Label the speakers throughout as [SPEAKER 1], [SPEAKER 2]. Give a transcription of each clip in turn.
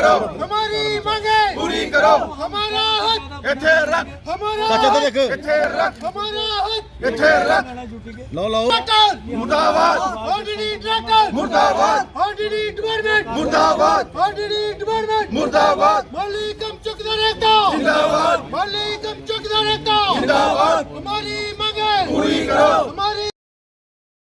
[SPEAKER 1] करो,
[SPEAKER 2] हमारी मांगे
[SPEAKER 1] पूरी करो,
[SPEAKER 2] हमारा हक
[SPEAKER 1] इथे रख,
[SPEAKER 2] हमारा
[SPEAKER 3] चाचा तो
[SPEAKER 2] हक
[SPEAKER 3] देख
[SPEAKER 1] इथे रख,
[SPEAKER 2] हमारा हक
[SPEAKER 1] इथे रख,
[SPEAKER 3] लो लो
[SPEAKER 2] ट्रैक्टर
[SPEAKER 1] मुर्दाबाद,
[SPEAKER 2] ऑर्डिनरी ट्रैक्टर
[SPEAKER 1] मुर्दाबाद,
[SPEAKER 2] ऑर्डिनरी डिपार्टमेंट
[SPEAKER 1] मुर्दाबाद,
[SPEAKER 2] ऑर्डिनरी डिपार्टमेंट
[SPEAKER 1] मुर्दाबाद,
[SPEAKER 2] मालिकम चौकीदार एकता
[SPEAKER 1] जिंदाबाद,
[SPEAKER 2] मालिकम चौकीदार एकता
[SPEAKER 1] जिंदाबाद,
[SPEAKER 2] हमारी मांगे
[SPEAKER 1] पूरी करो,
[SPEAKER 2] हमारी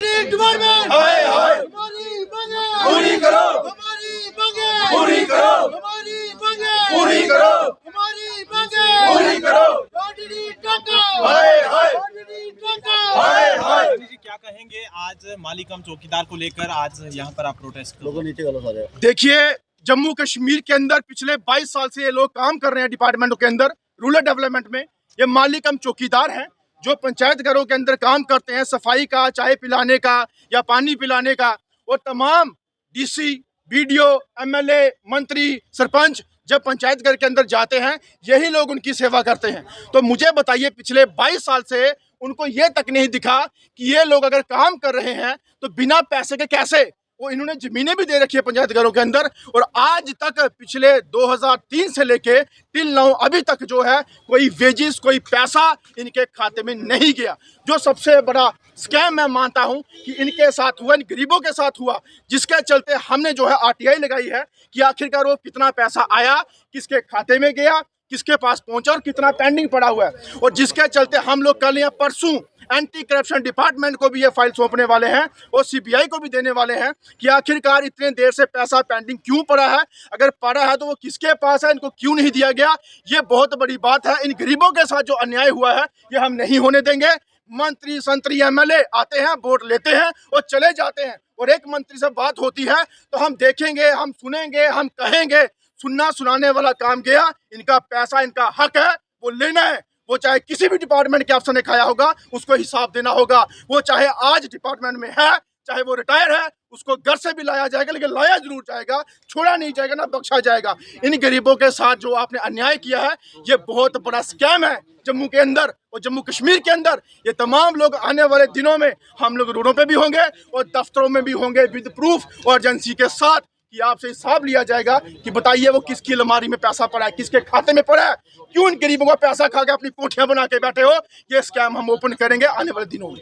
[SPEAKER 2] डिपार्टमेंट
[SPEAKER 1] हाय हाय,
[SPEAKER 2] हमारी मांगे
[SPEAKER 1] पूरी करो,
[SPEAKER 2] हमारी मांगे
[SPEAKER 1] पूरी करो,
[SPEAKER 2] हमारी मांगे
[SPEAKER 1] पूरी करो,
[SPEAKER 2] हमारी मांगे
[SPEAKER 1] पूरी करो,
[SPEAKER 2] ऑर्डिनरी ट्रैक्टर
[SPEAKER 1] हाय हाय,
[SPEAKER 2] ऑर्डिनरी ट्रैक्टर
[SPEAKER 1] हाय हाय।
[SPEAKER 4] जी क्या कहेंगे आज मालिकम चौकीदार को लेकर आज यहाँ पर आप प्रोटेस्ट कर
[SPEAKER 3] लोगों नीचे गलो सारे।
[SPEAKER 1] देखिए, जम्मू कश्मीर के अंदर पिछले 22 साल से ये लोग काम कर रहे हैं डिपार्टमेंटों के अंदर, रूरल डेवलपमेंट में। ये मालिकम चौकीदार हैं जो पंचायत घरों के अंदर काम करते हैं, सफाई का, चाय पिलाने का या पानी पिलाने का। और तमाम डीसी, बीडीओ, एमएलए, मंत्री, सरपंच जब पंचायत घर के अंदर जाते हैं, यही लोग उनकी सेवा करते हैं। तो मुझे बताइए, पिछले 22 साल से उनको ये तक नहीं दिखा कि ये लोग अगर काम कर रहे हैं तो बिना पैसे के कैसे? वो इन्होंने जमीनें भी दे रखी है पंचायत घरों के अंदर, और आज तक पिछले 2003 से लेके टिल नाउ अभी तक जो है कोई वेजिस, कोई पैसा इनके खाते में नहीं गया। जो सबसे बड़ा स्कैम मैं मानता हूं कि इनके साथ हुआ, इन गरीबों के साथ हुआ, जिसके चलते हमने जो है आरटीआई लगाई है कि आखिरकार वो कितना पैसा आया, किसके खाते में गया, किसके पास पहुंचा और कितना पेंडिंग पड़ा हुआ है। और जिसके चलते हम लोग कल या परसों एंटी करप्शन डिपार्टमेंट को भी ये फाइल सौंपने वाले हैं और सीबीआई को भी देने वाले हैं कि आखिरकार इतने देर से पैसा पेंडिंग क्यों पड़ा है, अगर पड़ा है तो वो किसके पास है, इनको क्यों नहीं दिया गया। ये बहुत बड़ी बात है। इन गरीबों के साथ जो अन्याय हुआ है ये हम नहीं होने देंगे। मंत्री, संतरी, एमएलए आते हैं, वोट लेते हैं और चले जाते हैं, और एक मंत्री से बात होती है तो हम देखेंगे, हम सुनेंगे, हम कहेंगे। सुनना सुनाने वाला काम गया। इनका पैसा, इनका हक है, वो लेना है। वो चाहे किसी भी डिपार्टमेंट के अफसर ने खाया होगा, उसको हिसाब देना होगा। वो चाहे आज डिपार्टमेंट में है, चाहे वो रिटायर है, उसको घर से भी लाया जाएगा, लेकिन लाया जरूर जाएगा, छोड़ा नहीं जाएगा, ना बख्शा जाएगा। इन गरीबों के साथ जो आपने अन्याय किया है, ये बहुत बड़ा स्कैम है जम्मू के अंदर और जम्मू कश्मीर के अंदर। ये तमाम लोग आने वाले दिनों में हम लोग रोडों पे भी होंगे और दफ्तरों में भी होंगे विद प्रूफ और एजेंसी के साथ, कि आपसे हिसाब लिया जाएगा कि बताइए वो किसकी अलमारी में पैसा पड़ा है, किसके खाते में पड़ा है, क्यों इन गरीबों का पैसा खा के अपनी कोठियां बना के बैठे हो। ये स्कैम हम ओपन करेंगे आने वाले दिनों में।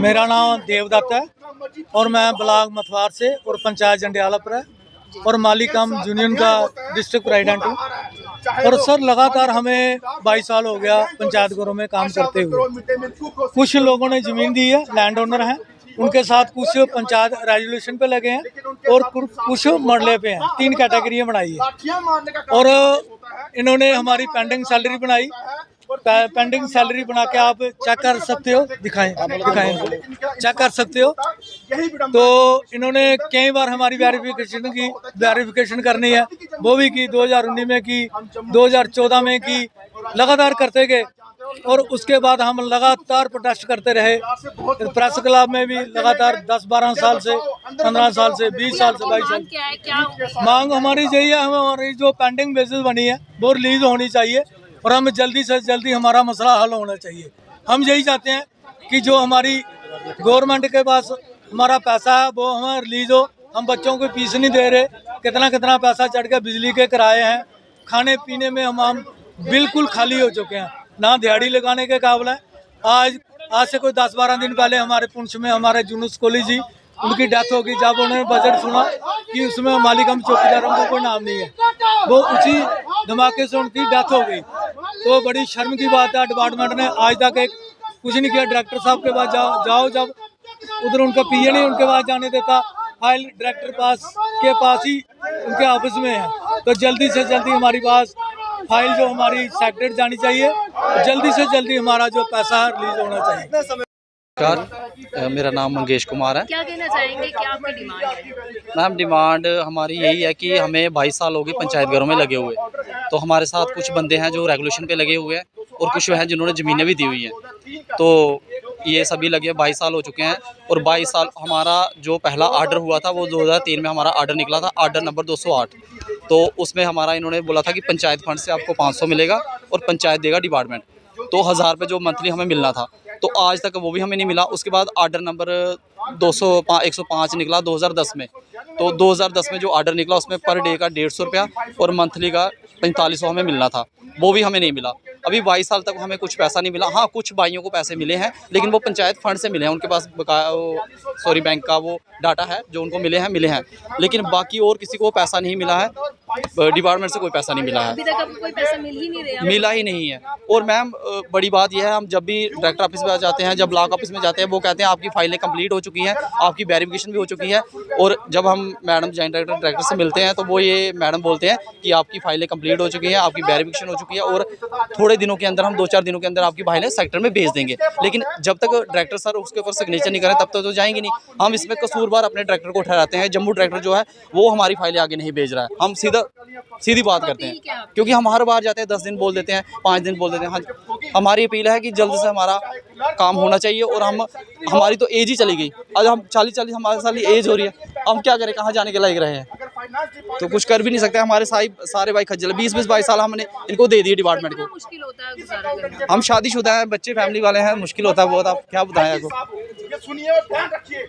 [SPEAKER 5] मेरा नाम देवदत्त है और मैं ब्लॉक मथवार से और पंचायत जंडियाला पर है और मालिकम यूनियन का डिस्ट्रिक्ट प्रेसिडेंट हूँ। और सर लगातार हमें 22 साल हो गया पंचायत घरों में काम करते हुए। कुछ लोगों ने ज़मीन दी है, लैंड ओनर हैं, उनके साथ कुछ पंचायत रेजोल्यूशन पे लगे हैं और कुछ मरले पे हैं। 3 कैटेगरियाँ बनाई है और इन्होंने हमारी पेंडिंग सैलरी बनाई। पेंडिंग सैलरी बना के आप चेक कर सकते हो, दिखाएं चेक कर सकते हो। तो इन्होंने कई बार हमारी वेरिफिकेशन करनी है, वो भी की 2019 में की, 2014 में की, लगातार करते गए। और उसके बाद हम लगातार प्रोटेस्ट करते रहे। प्रेस क्लब में भी लगातार 10-12 साल से, 15 साल से, 20 साल से, 22 साल। मांग हमारी यही है, हमारी जो पेंडिंग बेसिस बनी है वो रिलीज होनी चाहिए और हम जल्दी से जल्दी हमारा मसला हल होना चाहिए। हम यही चाहते हैं कि जो हमारी गवर्नमेंट के पास हमारा पैसा है वो हमें रिलीज हो। हम बच्चों को फीस नहीं दे रहे, कितना पैसा चढ़ के बिजली के किराए हैं, खाने पीने में हम बिल्कुल खाली हो चुके हैं, ना दिहाड़ी लगाने के काबिल है। आज से कोई 10-12 दिन पहले हमारे पुंछ में हमारे जुनूस कोहली जी, उनकी डेथ होगी। जब उन्होंने बजट सुना कि उसमें मालिकम चौकीदारों का कोई नाम नहीं है, वो उसी धमाके से उनकी डेथ हो गई। तो बड़ी शर्म की बात है, डिपार्टमेंट ने आज तक एक कुछ नहीं किया। डायरेक्टर साहब के पास जाओ जब उधर उनका पीए नहीं उनके पास जाने देता, फाइल डायरेक्टर के पास ही उनके ऑफिस में है। तो जल्दी से जल्दी हमारी पास फाइल जो हमारी सेक्रेटरी जानी चाहिए, जल्दी से जल्दी हमारा जो पैसा है रिलीज होना चाहिए।
[SPEAKER 6] मेरा नाम मंगेश कुमार है।
[SPEAKER 7] क्या कहना चाहेंगे, क्या आपकी डिमांड है?
[SPEAKER 6] मैम डिमांड हमारी यही है कि हमें 22 साल हो गए पंचायत घरों में लगे हुए, तो हमारे साथ कुछ बंदे हैं जो रेगुलेशन पे लगे हुए हैं और कुछ हैं जिन्होंने ज़मीनें भी दी हुई हैं। तो ये सभी लगे 22 साल हो चुके हैं और 22 साल हमारा जो पहला आर्डर हुआ था वो 2003 में हमारा आर्डर निकला था, आर्डर नंबर 208। तो उसमें हमारा इन्होंने बोला था कि पंचायत फंड से आपको 500 मिलेगा और पंचायत देगा डिपार्टमेंट। तो 1000 रुपये जो मंथली हमें मिलना था, तो आज तक वो भी हमें नहीं मिला। उसके बाद आर्डर नंबर 105 निकला 2010 में। तो 2010 में जो ऑर्डर निकला उसमें पर डे का 150 रुपया और मंथली का 4500 हमें मिलना था, वो भी हमें नहीं मिला। अभी 22 साल तक हमें कुछ पैसा नहीं मिला। हाँ, कुछ भाइयों को पैसे मिले हैं, लेकिन वो पंचायत फंड से मिले हैं, उनके पास बैंक का वो डाटा है जो उनको मिले हैं, लेकिन बाकी और किसी को पैसा नहीं मिला है, डिपार्टमेंट से कोई पैसा नहीं मिला है,
[SPEAKER 7] अभी तक आपको कोई पैसा मिल ही नहीं रहा।
[SPEAKER 6] मिला ही नहीं है। और मैम बड़ी बात यह है, हम जब भी डायरेक्टर ऑफिस में जाते हैं, जब ब्लॉक ऑफिस में जाते हैं, वो कहते हैं आपकी फाइलें कंप्लीट हो चुकी हैं, आपकी वेरिफिकेशन भी हो चुकी है। और जब हम मैडम जॉइंट डायरेक्टर से मिलते हैं तो वो ये मैडम बोलते हैं कि आपकी फाइलें कंप्लीट हो चुकी हैं, आपकी वेरिफिकेशन हो चुकी है और थोड़े दिनों के अंदर, हम 2-4 दिनों के अंदर आपकी फाइलें सेक्टर में भेज देंगे। लेकिन जब तक डायरेक्टर सर उसके ऊपर सिग्नेचर नहीं करें तब तक तो जाएंगे नहीं। हम इसमें कसूरवार अपने डायरेक्टर को ठहराते हैं। जम्मू डायरेक्टर जो है वो हमारी फाइलें आगे नहीं भेज रहा है। हम सीधी बात करते हैं, क्योंकि हम हर बार जाते हैं 10 दिन बोल देते हैं, 5 दिन बोल देते हैं। हाँ, हमारी अपील है कि जल्द से हमारा काम होना चाहिए। और हमारी तो एज ही चली गई, आज हम 40 हमारे साल एज हो रही है, हम क्या करें, कहाँ जाने के लायक रहे हैं, तो कुछ कर भी नहीं सकते। हमारे सारे भाई खज्जल 20-22 साल हमने इनको दे दिए डिपार्टमेंट को।
[SPEAKER 7] मुश्किल होता है गुजारा करना।
[SPEAKER 6] हम शादीशुदा हैं, बच्चे फैमिली वाले हैं, मुश्किल होता है बहुत। आप क्या बताएं आपको।
[SPEAKER 1] ये सुनिए और ध्यान रखिए।